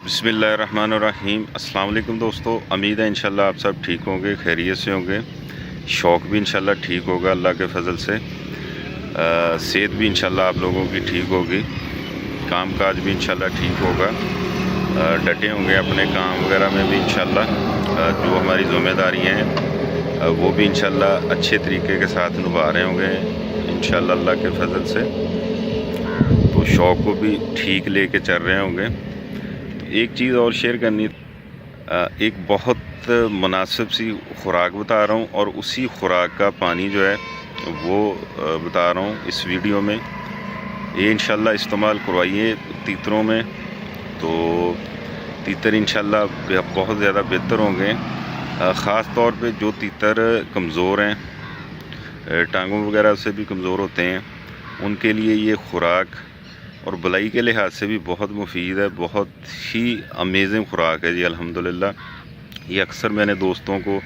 बिस्मिल्लाहिर्रहमानिर्रहीम। अस्सलाम वालेकुम दोस्तों, उम्मीद है इंशाल्लाह आप सब ठीक होंगे, खैरियत से होंगे। शौक़ भी इंशाल्लाह ठीक होगा अल्लाह के फ़ज़ल से। सेहत भी इंशाल्लाह आप लोगों की ठीक होगी, काम काज भी इंशाल्लाह ठीक होगा। डटे होंगे अपने काम वगैरह में भी इंशाल्लाह। जो हमारी ज़िम्मेदारियाँ हैं वो भी इंशाल्लाह अच्छे तरीके के साथ निभा रहे होंगे इंशाल्लाह अल्लाह के फ़ज़ल से। तो शौक़ को भी ठीक लेके चल रहे होंगे। एक चीज़ और शेयर करनी, एक बहुत मुनासिब सी खुराक बता रहा हूँ और उसी खुराक का पानी जो है वो बता रहा हूँ इस वीडियो में। ये इंशाल्लाह इस्तेमाल करवाइए तीतरों में, तो तीतर इंशाल्लाह बहुत ज़्यादा बेहतर होंगे। ख़ास तौर पे जो तीतर कमज़ोर हैं, टांगों वगैरह से भी कमज़ोर होते हैं, उनके लिए ये खुराक और भलाई के लिहाज से भी बहुत मुफीद है। बहुत ही अमेजिंग खुराक है जी अल्हम्दुलिल्लाह। ये अक्सर मैंने दोस्तों को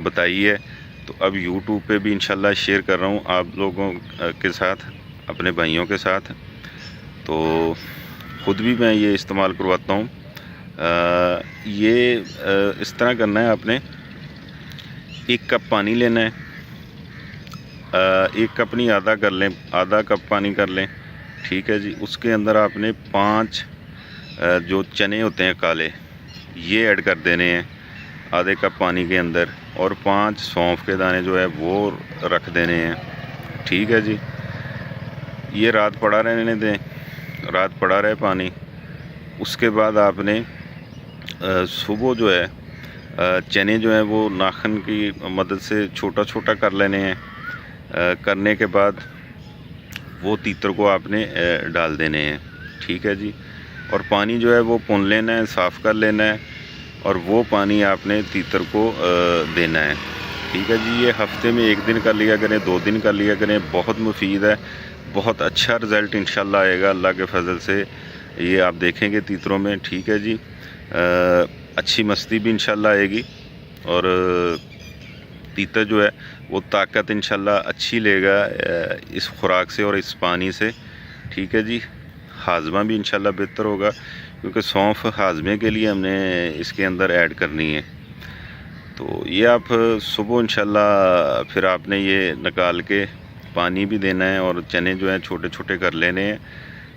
बताई है, तो अब यूट्यूब पे भी इंशाल्लाह शेयर कर रहा हूँ आप लोगों के साथ, अपने भाइयों के साथ। तो ख़ुद भी मैं ये इस्तेमाल करवाता हूँ। इस तरह करना है, आपने 1 कप पानी लेना है। 1 कप नहीं, आधा कर लें, आधा कप पानी कर लें, ठीक है जी। उसके अंदर आपने 5 जो चने होते हैं काले, ये ऐड कर देने हैं आधे कप पानी के अंदर, और 5 सौंफ के दाने जो है वो रख देने हैं, ठीक है जी। ये रात पड़ा रहने दें, रात पड़ा रहे पानी। उसके बाद आपने सुबह जो है चने जो हैं वो नाखून की मदद से छोटा छोटा कर लेने हैं। करने के बाद वो तीतर को आपने डाल देने हैं, ठीक है जी। और पानी जो है वो पुन लेना है, साफ़ कर लेना है, और वो पानी आपने तीतर को देना है, ठीक है जी। ये हफ्ते में 1 दिन कर लिया करें, 2 दिन कर लिया करें, बहुत मुफीद है। बहुत अच्छा रिज़ल्ट इंशाल्लाह आएगा अल्लाह के फ़ज़ल से। ये आप देखेंगे तीतरों में, ठीक है जी। अच्छी मस्ती भी इंशाल्लाह आएगी, और तीतर जो है वो ताकत इंशाल्लाह अच्छी लेगा इस खुराक से और इस पानी से, ठीक है जी। हाजमा भी इंशाल्लाह बेहतर होगा, क्योंकि सौंफ हाजमे के लिए हमने इसके अंदर ऐड करनी है। तो ये आप सुबह इंशाल्लाह फिर आपने ये निकाल के पानी भी देना है, और चने जो हैं छोटे छोटे कर लेने हैं।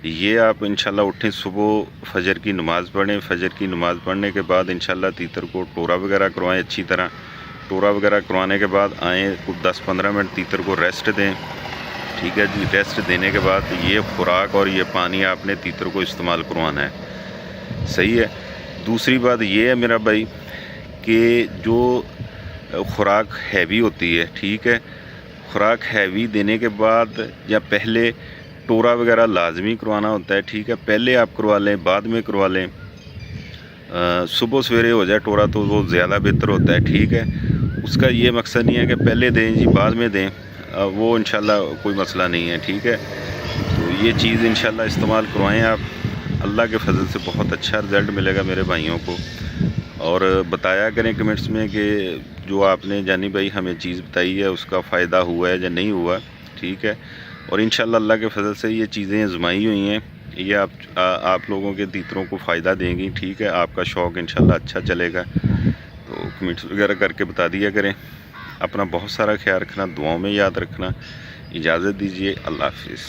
ये आप इंशाल्लाह उठें, सुबह फजर की नमाज़ पढ़ें। फजर की नमाज़ पढ़ने के बाद इंशाल्लाह तीतर को टोरा वगैरह करवाएं अच्छी तरह। टोरा वगैरह करवाने के बाद आएँ, कुछ 10-15 मिनट तीतर को रेस्ट दें, ठीक है जी। रेस्ट देने के बाद ये खुराक और ये पानी आपने तीतर को इस्तेमाल करवाना है, सही है। दूसरी बात ये है मेरा भाई कि जो खुराक हैवी होती है, ठीक है, खुराक हैवी देने के बाद या पहले टोरा वगैरह लाजमी करवाना होता है, ठीक है। पहले आप करवा लें, बाद में करवा लें। सुबह सवेरे हो जाए टोरा तो वो ज़्यादा बेहतर होता है, ठीक है। उसका ये मकसद नहीं है कि पहले दें जी बाद में दें, वो इंशाल्लाह कोई मसला नहीं है, ठीक है। तो ये चीज़ इंशाल्लाह इस्तेमाल करवाएं आप, अल्लाह के फ़ज़ल से बहुत अच्छा रिज़ल्ट मिलेगा मेरे भाइयों को। और बताया करें कमेंट्स में कि जो आपने जानी भाई हमें चीज़ बताई है उसका फ़ायदा हुआ है या नहीं हुआ, ठीक है। और इंशाल्लाह अल्लाह के फ़ज़ल से ये चीज़ें आज़माई हुई हैं, ये आप लोगों के तीतरों को फ़ायदा देंगी, ठीक है। आपका शौक़ इंशाल्लाह अच्छा चलेगा। तो कमेंट्स वगैरह करके बता दिया करें। अपना बहुत सारा ख्याल रखना, दुआओं में याद रखना। इजाज़त दीजिए, अल्लाह हाफ़िज़।